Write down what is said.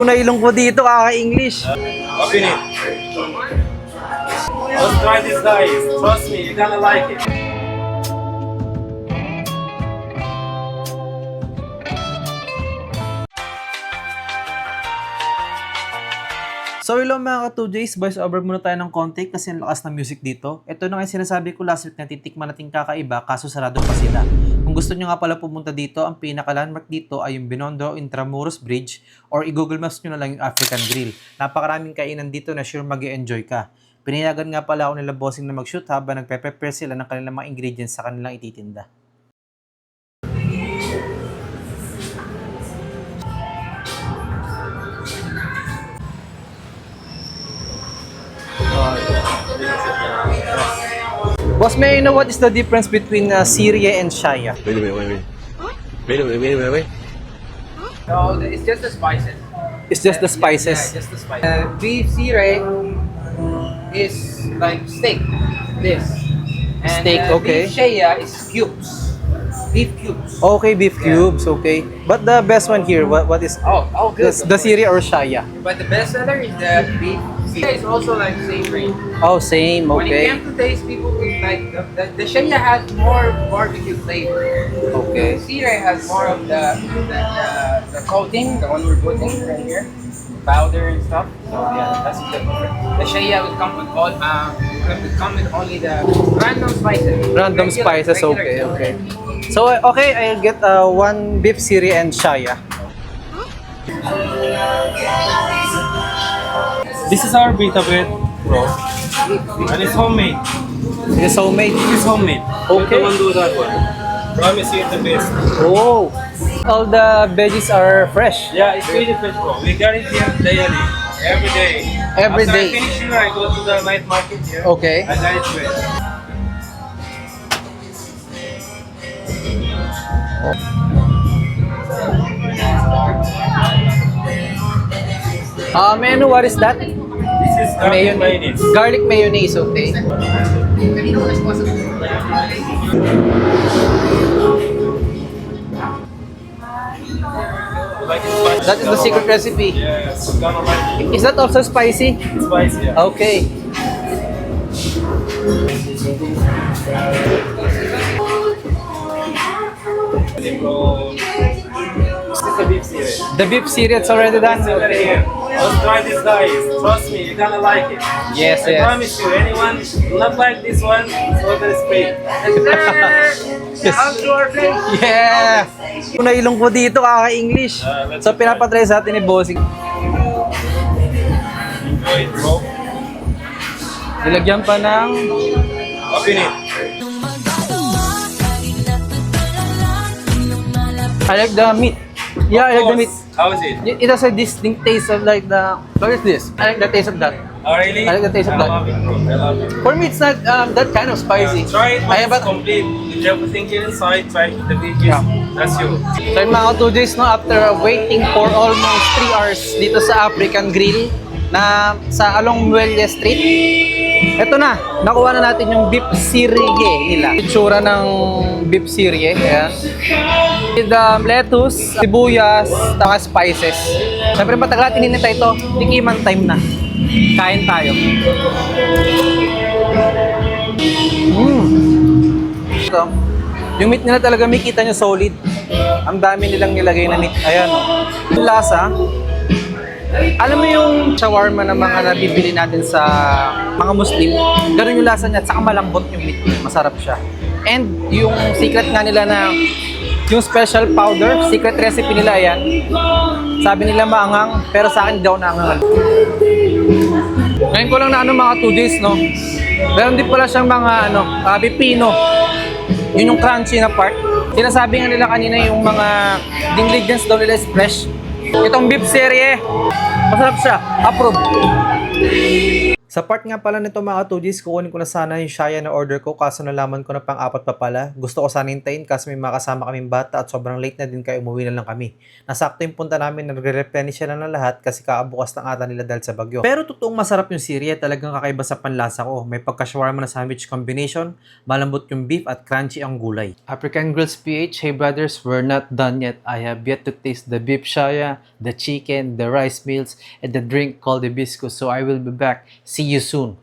Nailong ko dito, kaka-English. Open it. Let's try this, guys. Trust me, you're gonna like it. So hello mga ka-2Js, voice over muna tayo ng konti kasi ang lakas ng music dito. Ito na nga sinasabi ko last week na titikman natin kakaiba kaso sarado pa sila. Kung gusto nyo nga pala pumunta dito, ang pinaka-landmark dito ay yung Binondo Intramuros Bridge or i-google maps nyo na lang yung African Grill. Napakaraming kainan dito na sure mag-e-enjoy ka. Pinayagan nga pala ako nila bossing na mag-shoot habang nagpe-prepare sila ng kanilang mga ingredients sa kanilang ititinda. Boss, may I know what is the difference between Syria and Shaya? Wait. Wait. No, it's just the spices. It's just the spices. Yeah, just the spices. Beef sire is like steak. This. And, Steak, okay. Beef shaya is cubes. Beef cubes. Okay, beef cubes, okay. But the best one here, what is Oh, good. the Syria or Shaya? But the best seller is the beef. Sire is also like savory. Oh, same, When it okay. came to taste, people would like the shaya has more barbecue flavor. Okay. Sire has more of the coating, the one we're putting right here, powder and stuff. So yeah, that's the difference. The shaya will come with all will come with only the random spices. Random Regular- spices, regular okay, shaya. okay. So, okay, I'll get one beef Syria and Shaya. This is our pita bread, bro. And it's homemade. It is homemade. This is homemade. Okay. Don't do that one. Promise you the best. Oh, all the veggies are fresh. Yeah, it's really fresh, bro. We got it here daily. Every day. Every After day. I finish here, I go to the night market here. Okay. I got it fresh. May I know what is that? This is garlic mayonnaise. Garlic mayonnaise, okay. Like it's spicy. That is the secret recipe. Yes, you're gonna like it. Is that also spicy? It's spicy, yeah. Okay. Bro, this is the beef series. The beef Syria, it's already done. It's already here. Let's try this, guys. Trust me, you're gonna like it. Yes, I yes. promise you, anyone not like this one, it's all the spray. Out to our place. Yeah! Nailong ko dito, kaka-English. Let's So, pinapatry sa atin ni Bossing. Enjoy it, bro. Nilagyan pa ng... Open it. I like the meat. Yeah, I like the meat. How is it? It has a distinct taste of like the... What is this? I like the taste of that. Oh, really? I like the taste of I that. love it, bro. I love it. For me, it's not that kind of spicy. Try it I when have it's complete. With everything here inside, try it with the veggies. Yeah. That's you. So yung mga 2 days, no, after waiting for almost 3 hours dito sa African Grill na sa Along Muelle Street, eto na, nakuha na natin yung beef sirige nila. Itsura ng beef sirige, ayan. With lettuce, sibuyas, taka spices. Siyempre matagal natin hinintay ito, tikiman time na. Kain tayo. Ito, yung meat nila talaga, may kita nyo solid. Ang dami nilang nilagay na meat. Ayan, oh. Yung lasa, alam mo yung shawarma na mga nabibili natin sa mga Muslim, ganun yung lasa niya at saka malambot yung meat. Masarap siya. And yung secret nga nila na yung special powder, secret recipe nila yan. Sabi nila maanghang, pero sa akin hindi ako naanghang. Ngayon ko lang na mga 2 days, no? Meron din pala siyang mga pipino. Yun yung crunchy na part. Sinasabi nga nila kanina yung mga ingredients daw nila is fresh. Itong beef serie, masarap siya. Approve. Sa part nga pala nito mga 2Gs, kukunin ko na sana yung Shaya na order ko kaso nalaman ko na pang-apat pa pala. Gusto ko sana hintayin kasi may mga kasama kaming bata at sobrang late na din kaya umuwi na lang kami. Nasakto yung punta namin, nagre-replenish sila ng lahat kasi kaabukas ng ata nila dahil sa bagyo. Pero totoong masarap yung sirya, talagang kakaiba sa panlasa ko. May pagka-shawarma na sandwich combination, malambot yung beef at crunchy ang gulay. African Grills PH, hey brothers, we're not done yet. I have yet to taste the beef Shaya, the chicken, the rice meals, and the drink called hibiscus. So I will be back. See you soon.